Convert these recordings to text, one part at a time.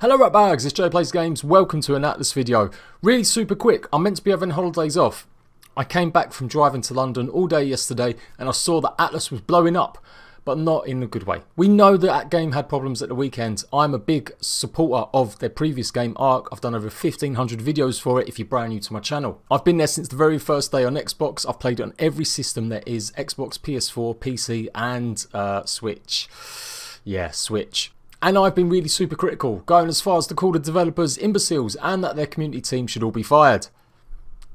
Hello ratbags, it's Jade Plays Games. Welcome to an Atlas video. Really super quick, I'm meant to be having holidays off. I came back from driving to London all day yesterday and I saw that Atlas was blowing up, but not in a good way. We know that game had problems at the weekend. I'm a big supporter of their previous game, Ark. I've done over 1,500 videos for it if you're brand new to my channel. I've been there since the very first day on Xbox. I've played it on every system there is, Xbox, PS4, PC and Switch. Yeah, Switch. And I've been really super critical, going as far as to call the developers imbeciles and that their community team should all be fired.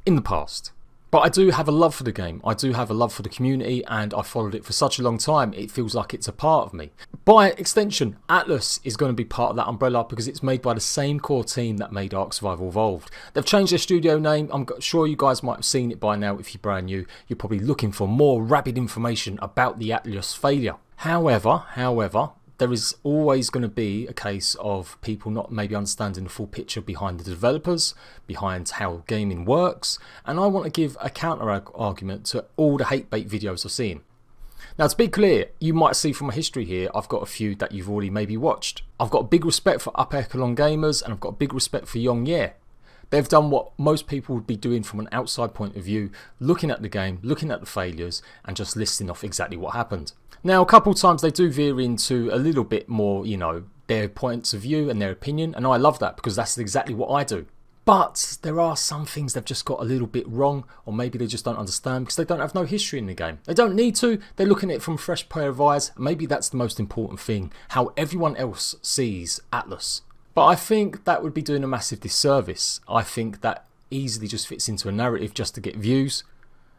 In the past. But I do have a love for the game, I do have a love for the community, and I followed it for such a long time, it feels like it's a part of me. By extension, Atlas is going to be part of that umbrella because it's made by the same core team that made Ark Survival Evolved. They've changed their studio name. I'm sure you guys might have seen it by now. If you're brand new, you're probably looking for more rapid information about the Atlas failure. However, there is always going to be a case of people not maybe understanding the full picture behind the developers, behind how gaming works, and I want to give a counter argument to all the hate bait videos I've seen. Now, to be clear, you might see from my history here, I've got a few that you've already maybe watched. I've got a big respect for upper echelon gamers and I've got a big respect for Young Ye. They've done what most people would be doing from an outside point of view, looking at the game, looking at the failures and just listing off exactly what happened. Now, a couple of times they do veer into a little bit more, you know, their points of view and their opinion, and I love that because that's exactly what I do. But there are some things they've just got a little bit wrong, or maybe they just don't understand because they don't have no history in the game. They don't need to, they're looking at it from a fresh pair of eyes. Maybe that's the most important thing, how everyone else sees Atlas. But I think that would be doing a massive disservice. I think that easily just fits into a narrative just to get views.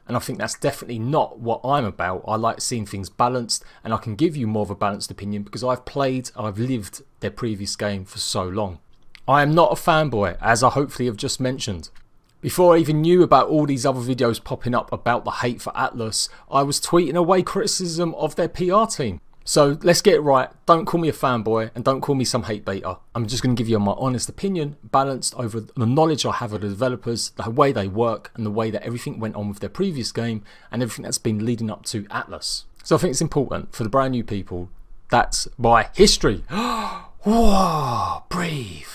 And I think that's definitely not what I'm about. I like seeing things balanced, and I can give you more of a balanced opinion because I've lived their previous game for so long. I am not a fanboy, as I hopefully have just mentioned. Before I even knew about all these other videos popping up about the hate for Atlas, I was tweeting away criticism of their PR team. So let's get it right, don't call me a fanboy and don't call me some hate baiter. I'm just going to give you my honest opinion, balanced over the knowledge I have of the developers, the way they work and the way that everything went on with their previous game and everything that's been leading up to Atlas. So I think it's important for the brand new people, that's my history. Whoa, breathe.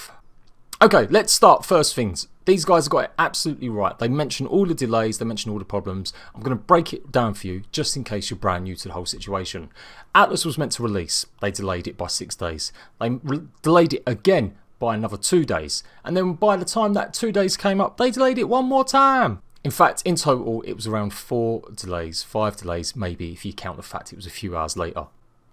Okay, let's start first things. These guys have got it absolutely right. They mention all the delays, they mention all the problems. I'm going to break it down for you just in case you're brand new to the whole situation. Atlas was meant to release. They delayed it by 6 days. They delayed it again by another 2 days. And then by the time that 2 days came up, they delayed it one more time. In fact, in total, it was around 4 delays, 5 delays maybe if you count the fact it was a few hours later.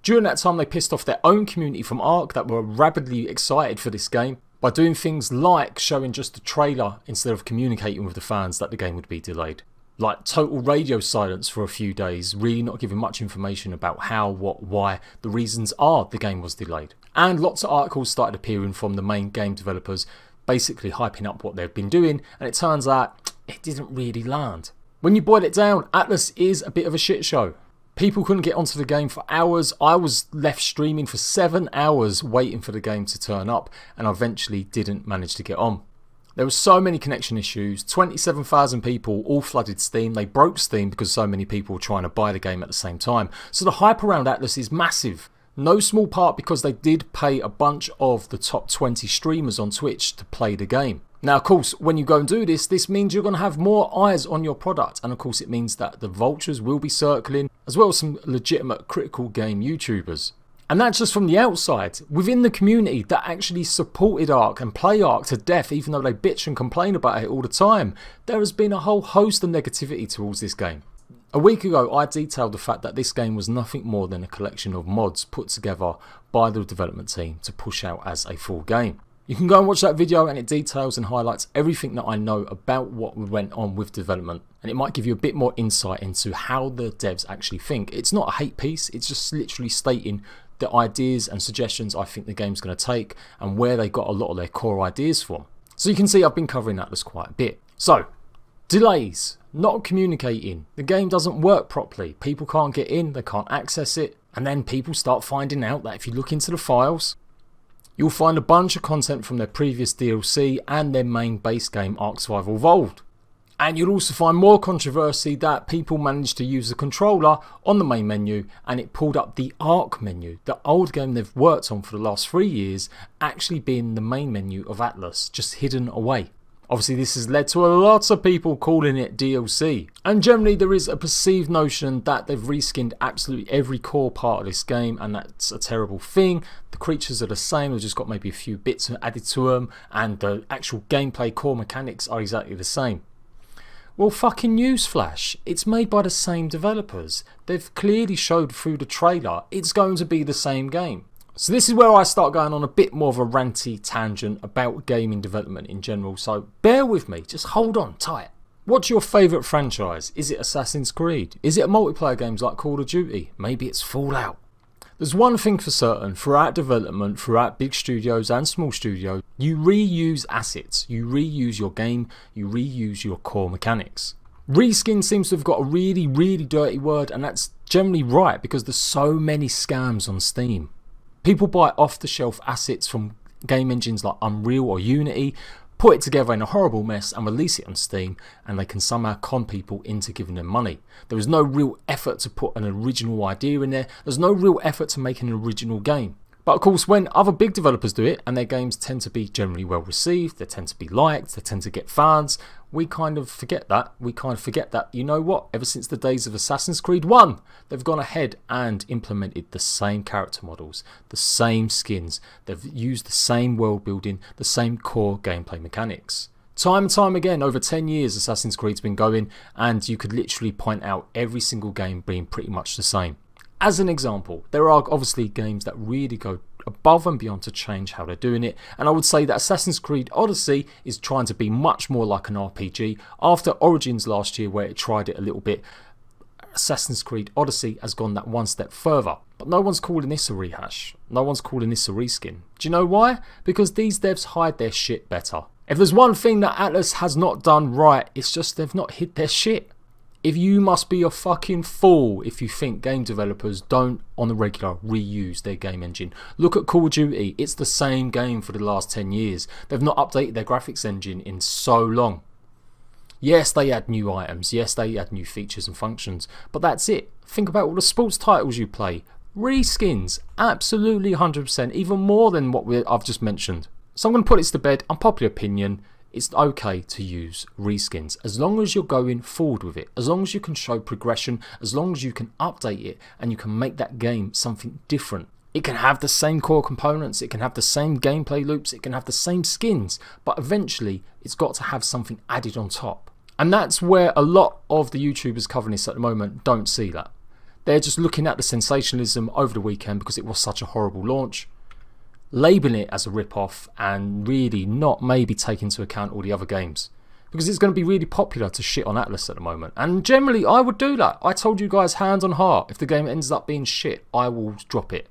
During that time, they pissed off their own community from Ark that were rapidly excited for this game by doing things like showing just a trailer instead of communicating with the fans that the game would be delayed. Like total radio silence for a few days, really not giving much information about how, what, why, the reasons are the game was delayed. And lots of articles started appearing from the main game developers basically hyping up what they've been doing, and it turns out it didn't really land. When you boil it down, Atlas is a bit of a shit show. People couldn't get onto the game for hours. I was left streaming for 7 hours waiting for the game to turn up and I eventually didn't manage to get on. There were so many connection issues, 27,000 people all flooded Steam. They broke Steam because so many people were trying to buy the game at the same time. So the hype around Atlas is massive. No small part because they did pay a bunch of the top 20 streamers on Twitch to play the game. Now, of course, when you go and do this, this means you're going to have more eyes on your product. And of course, it means that the vultures will be circling, as well as some legitimate critical game YouTubers. And that's just from the outside. Within the community that actually supported Ark and play Ark to death, even though they bitch and complain about it all the time, there has been a whole host of negativity towards this game. A week ago, I detailed the fact that this game was nothing more than a collection of mods put together by the development team to push out as a full game. You can go and watch that video and it details and highlights everything that I know about what went on with development, and it might give you a bit more insight into how the devs actually think. It's not a hate piece, it's just literally stating the ideas and suggestions I think the game's going to take and where they got a lot of their core ideas from. So you can see I've been covering Atlas quite a bit. So, delays, not communicating, the game doesn't work properly, people can't get in, they can't access it, and then people start finding out that if you look into the files, you'll find a bunch of content from their previous DLC and their main base game Ark Survival Evolved. And you'll also find more controversy that people managed to use the controller on the main menu and it pulled up the Ark menu, the old game they've worked on for the last 3 years, actually being the main menu of Atlas, just hidden away. Obviously this has led to a lot of people calling it DLC. And generally there is a perceived notion that they've reskinned absolutely every core part of this game, and that's a terrible thing. The creatures are the same, they've just got maybe a few bits added to them, and the actual gameplay core mechanics are exactly the same. Well, fucking newsflash, it's made by the same developers. They've clearly showed through the trailer it's going to be the same game. So this is where I start going on a bit more of a ranty tangent about gaming development in general, so bear with me, just hold on tight. What's your favourite franchise? Is it Assassin's Creed? Is it multiplayer games like Call of Duty? Maybe it's Fallout. There's one thing for certain, throughout development, throughout big studios and small studios, you reuse assets, you reuse your game, you reuse your core mechanics. Reskin seems to have got a really dirty word, and that's generally right because there's so many scams on Steam. People buy off-the-shelf assets from game engines like Unreal or Unity, put it together in a horrible mess and release it on Steam, and they can somehow con people into giving them money. There is no real effort to put an original idea in there, there's no real effort to make an original game. But of course when other big developers do it and their games tend to be generally well received, they tend to be liked, they tend to get fans, we kind of forget that. You know what, ever since the days of Assassin's Creed 1, they've gone ahead and implemented the same character models, the same skins, they've used the same world building, the same core gameplay mechanics. Time and time again, over 10 years Assassin's Creed's been going, and you could literally point out every single game being pretty much the same. As an example, there are obviously games that really go above and beyond to change how they're doing it, and I would say that Assassin's Creed Odyssey is trying to be much more like an RPG. After Origins last year where it tried it a little bit, Assassin's Creed Odyssey has gone that one step further. But no one's calling this a rehash, no one's calling this a reskin. Do you know why? Because these devs hide their shit better. If there's one thing that Atlas has not done right, it's just they've not hid their shit. If you must be a fucking fool if you think game developers don't on the regular reuse their game engine. Look at Call of Duty, it's the same game for the last 10 years. They've not updated their graphics engine in so long. Yes, they add new items, yes they add new features and functions, but that's it. Think about all the sports titles you play. Reskins, absolutely 100%, even more than what I've just mentioned. So I'm going to put this to bed, unpopular opinion. It's okay to use reskins as long as you're going forward with it, as long as you can show progression, as long as you can update it and you can make that game something different. It can have the same core components, it can have the same gameplay loops, it can have the same skins, but eventually it's got to have something added on top. And that's where a lot of the YouTubers covering this at the moment don't see that. They're just looking at the sensationalism over the weekend because it was such a horrible launch, labelling it as a rip-off and really not maybe taking into account all the other games. Because it's going to be really popular to shit on Atlas at the moment. And generally I would do that. I told you guys hand on heart, if the game ends up being shit, I will drop it.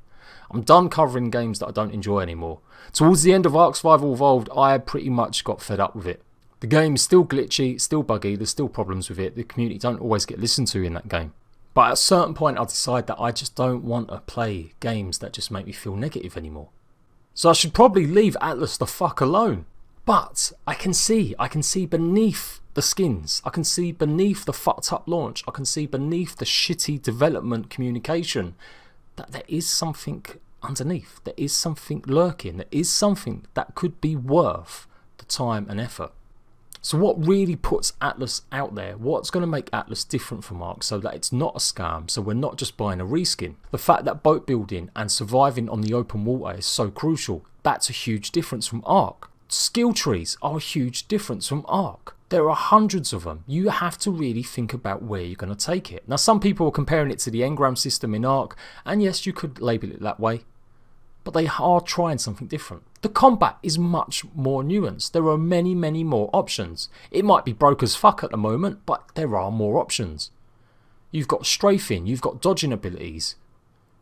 I'm done covering games that I don't enjoy anymore. Towards the end of Ark Survival Evolved, I pretty much got fed up with it. The game is still glitchy, still buggy, there's still problems with it. The community don't always get listened to in that game. But at a certain point I decide that I just don't want to play games that just make me feel negative anymore. So I should probably leave Atlas the fuck alone. But I can see beneath the skins. I can see beneath the fucked up launch. I can see beneath the shitty development communication that there is something underneath. There is something lurking. There is something that could be worth the time and effort. So what really puts Atlas out there? What's going to make Atlas different from Ark so that it's not a scam, so we're not just buying a reskin? The fact that boat building and surviving on the open water is so crucial, that's a huge difference from Ark. Skill trees are a huge difference from Ark. There are hundreds of them. You have to really think about where you're going to take it. Now some people are comparing it to the engram system in Ark, and yes, you could label it that way, but they are trying something different. The combat is much more nuanced. There are many more options. It might be broke as fuck at the moment, but there are more options. You've got strafing, you've got dodging abilities,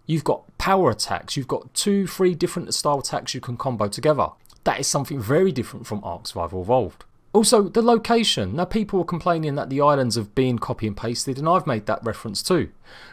you've got power attacks, you've got 2-3 different style attacks you can combo together. That is something very different from Ark Survival Evolved. Also, the location. Now people are complaining that the islands have been copy and pasted, and I've made that reference too.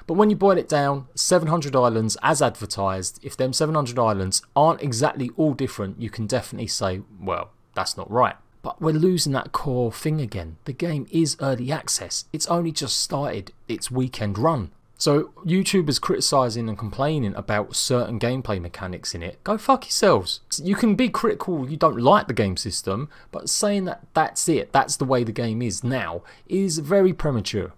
But when you boil it down, 700 islands as advertised, if them 700 islands aren't exactly all different, you can definitely say, well, that's not right. But we're losing that core thing again. The game is early access. It's only just started its weekend run. So YouTubers criticising and complaining about certain gameplay mechanics in it, go fuck yourselves. You can be critical you don't like the game system, but saying that that's it, that's the way the game is now, is very premature.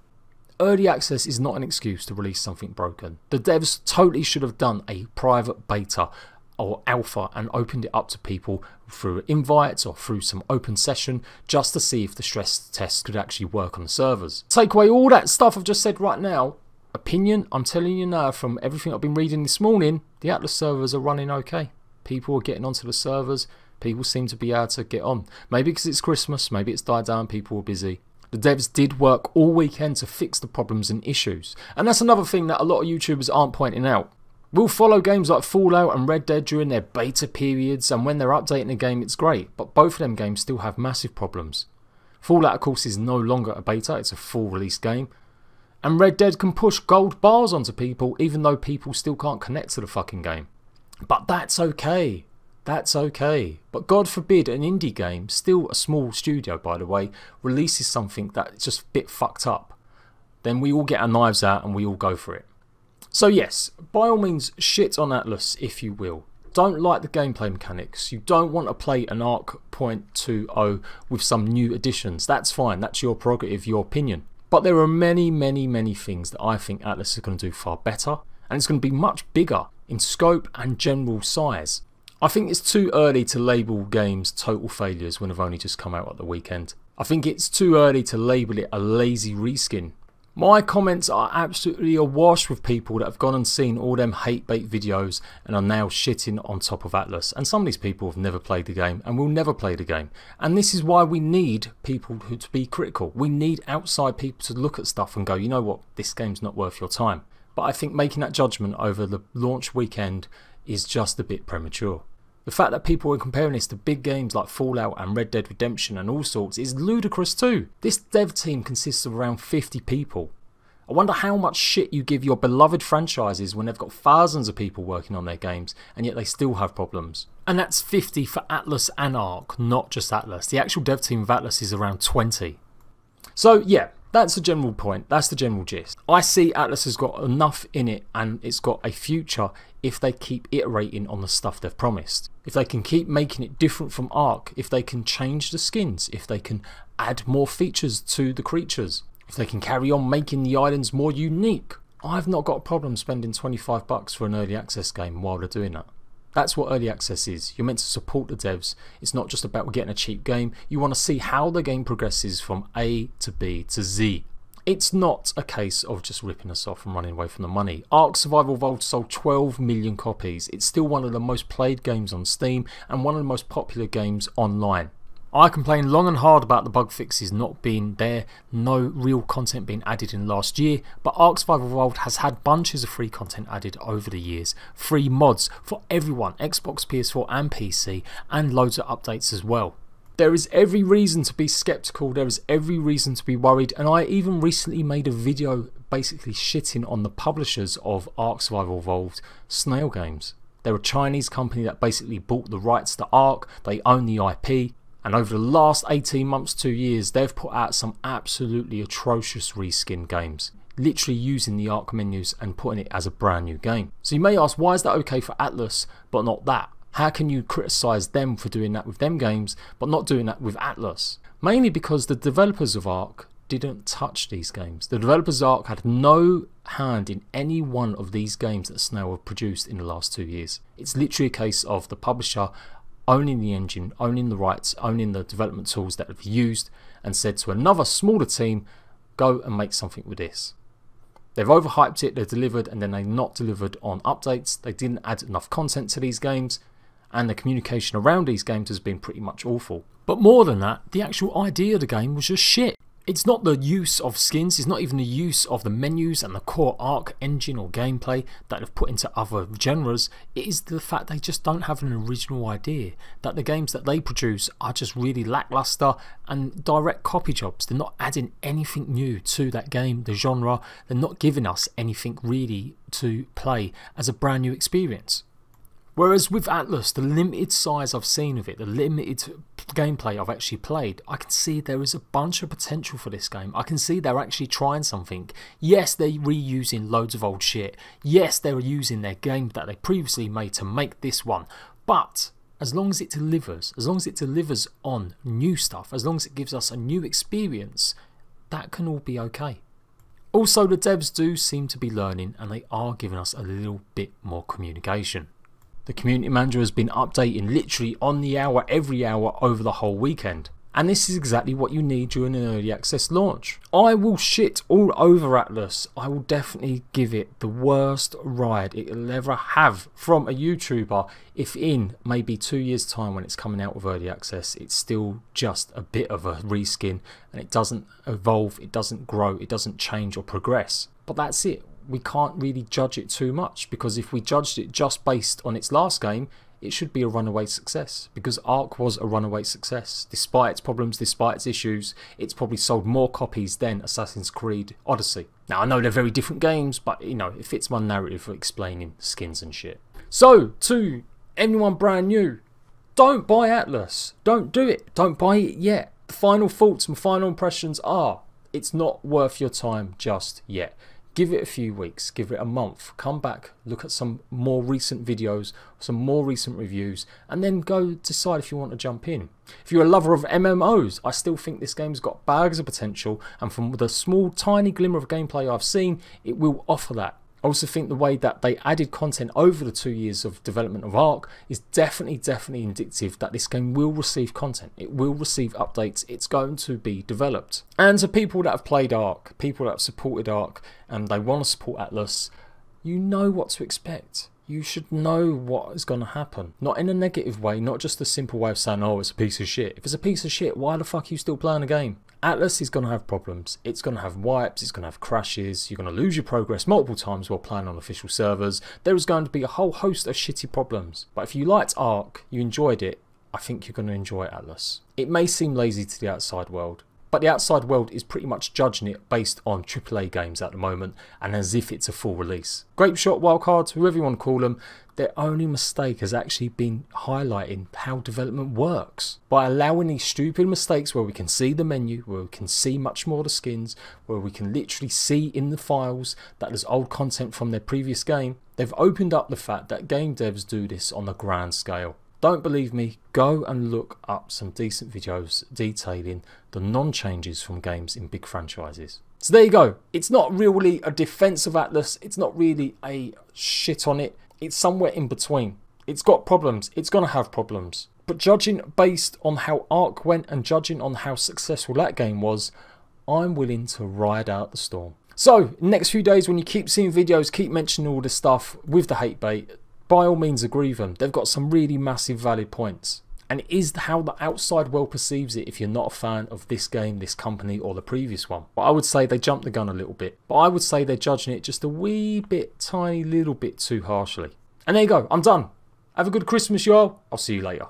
Early access is not an excuse to release something broken. The devs totally should have done a private beta or alpha and opened it up to people through invites or through some open session just to see if the stress tests could actually work on the servers. Take away all that stuff I've just said right now. Opinion, I'm telling you now from everything I've been reading this morning, the Atlas servers are running okay. People are getting onto the servers, people seem to be able to get on. Maybe because it's Christmas, maybe it's died down, people were busy. The devs did work all weekend to fix the problems and issues. And that's another thing that a lot of YouTubers aren't pointing out. We'll follow games like Fallout and Red Dead during their beta periods, and when they're updating the game it's great, but both of them games still have massive problems. Fallout of course is no longer a beta, it's a full release game. And Red Dead can push gold bars onto people even though people still can't connect to the fucking game. But that's okay. That's okay. But God forbid an indie game, still a small studio by the way, releases something that's just a bit fucked up. Then we all get our knives out and we all go for it. So yes, by all means shit on Atlas if you will. Don't like the gameplay mechanics. You don't want to play an Arc 0.20 with some new additions. That's fine. That's your prerogative, your opinion. But there are many things that I think Atlas is going to do far better, and it's going to be much bigger in scope and general size. I think it's too early to label games total failures when they've only just come out at the weekend. I think it's too early to label it a lazy reskin. My comments are absolutely awash with people that have gone and seen all them hate bait videos and are now shitting on top of Atlas. And some of these people have never played the game and will never play the game. And this is why we need people to be critical. We need outside people to look at stuff and go, you know what, this game's not worth your time. But I think making that judgment over the launch weekend is just a bit premature. The fact that people are comparing this to big games like Fallout and Red Dead Redemption and all sorts is ludicrous too. This dev team consists of around 50 people. I wonder how much shit you give your beloved franchises when they've got thousands of people working on their games and yet they still have problems. And that's 50 for Atlas and Arc, not just Atlas. The actual dev team of Atlas is around 20. So yeah, that's the general point, that's the general gist. I see Atlas has got enough in it and it's got a future if they keep iterating on the stuff they've promised. If they can keep making it different from Arc, if they can change the skins, if they can add more features to the creatures, if they can carry on making the islands more unique. I've not got a problem spending $25 for an early access game while they're doing that. That's what early access is. You're meant to support the devs. It's not just about getting a cheap game. You want to see how the game progresses from A to B to Z. It's not a case of just ripping us off and running away from the money. Ark Survival Evolved sold 12 million copies. It's still one of the most played games on Steam and one of the most popular games online. I complained long and hard about the bug fixes not being there, no real content being added in last year, but Ark Survival Evolved has had bunches of free content added over the years. Free mods for everyone, Xbox, PS4 and PC, and loads of updates as well. There is every reason to be skeptical, there is every reason to be worried, and I even recently made a video basically shitting on the publishers of Ark Survival Evolved, Snail Games. They're a Chinese company that basically bought the rights to Ark, they own the IP, and over the last 18 months, 2 years, they've put out some absolutely atrocious reskin games. Literally using the Ark menus and putting it as a brand new game. So you may ask, why is that okay for Atlas but not that? How can you criticise them for doing that with them games but not doing that with Atlas? Mainly because the developers of Ark didn't touch these games. The developers of Ark had no hand in any one of these games that Snail have produced in the last 2 years. It's literally a case of the publisher owning the engine, owning the rights, owning the development tools that have used, and said to another smaller team, go and make something with this. They've overhyped it, they've delivered, and then they've not delivered on updates. They didn't add enough content to these games, and the communication around these games has been pretty much awful. But more than that, the actual idea of the game was just shit. It's not the use of skins, it's not even the use of the menus and the core Ark engine or gameplay that they've put into other genres. It is the fact they just don't have an original idea, that the games that they produce are just really lackluster and direct copy jobs. They're not adding anything new to that game, the genre. They're not giving us anything really to play as a brand new experience. Whereas with Atlas, the limited size I've seen of it, the limited gameplay I've actually played, I can see there is a bunch of potential for this game. I can see they're actually trying something. Yes, they're reusing loads of old shit. Yes, they're using their game that they previously made to make this one. But as long as it delivers on new stuff, as long as it gives us a new experience, that can all be okay. Also, the devs do seem to be learning, and they are giving us a little bit more communication. The community manager has been updating literally on the hour, every hour over the whole weekend. And this is exactly what you need during an early access launch. I will shit all over Atlas. I will definitely give it the worst ride it will ever have from a YouTuber if in maybe 2 years time when it's coming out with early access it's still just a bit of a reskin and it doesn't evolve, it doesn't grow, it doesn't change or progress. But that's it. We can't really judge it too much, because if we judged it just based on its last game, it should be a runaway success, because Ark was a runaway success. Despite its problems, despite its issues, it's probably sold more copies than Assassin's Creed Odyssey. Now I know they're very different games, but you know, it fits my narrative for explaining skins and shit. So to anyone brand new, don't buy Atlas. Don't do it. Don't buy it yet. The final thoughts and final impressions are, it's not worth your time just yet. Give it a few weeks, give it a month, come back, look at some more recent videos, some more recent reviews, and then go decide if you want to jump in. If you're a lover of MMOs, I still think this game's got bags of potential, and from the small tiny glimmer of gameplay I've seen, it will offer that. I also think the way that they added content over the 2 years of development of Ark is definitely indicative that this game will receive content. It will receive updates. It's going to be developed. And to people that have played Ark, people that have supported Ark, and they want to support Atlas, you know what to expect. You should know what is going to happen. Not in a negative way, not just a simple way of saying, oh, it's a piece of shit. If it's a piece of shit, why the fuck are you still playing the game? Atlas is going to have problems. It's going to have wipes, it's going to have crashes, you're going to lose your progress multiple times while playing on official servers. There is going to be a whole host of shitty problems. But if you liked Ark, you enjoyed it, I think you're going to enjoy Atlas. It may seem lazy to the outside world, but the outside world is pretty much judging it based on AAA games at the moment and as if it's a full release. Grape shot wildcards, whoever you want to call them, their only mistake has actually been highlighting how development works. By allowing these stupid mistakes where we can see the menu, where we can see much more of the skins, where we can literally see in the files that there's old content from their previous game, they've opened up the fact that game devs do this on a grand scale. Don't believe me? Go and look up some decent videos detailing the non-changes from games in big franchises. So there you go. It's not really a defense of Atlas. It's not really a shit on it. It's somewhere in between. It's got problems. It's going to have problems. But judging based on how Ark went and judging on how successful that game was, I'm willing to ride out the storm. So, next few days when you keep seeing videos, keep mentioning all this stuff with the hate bait, by all means agree with them. They've got some really massive valid points. And it is how the outside world perceives it if you're not a fan of this game, this company or the previous one. But I would say they jumped the gun a little bit. But I would say they're judging it just a wee bit, tiny little bit too harshly. And there you go, I'm done. Have a good Christmas, y'all. I'll see you later.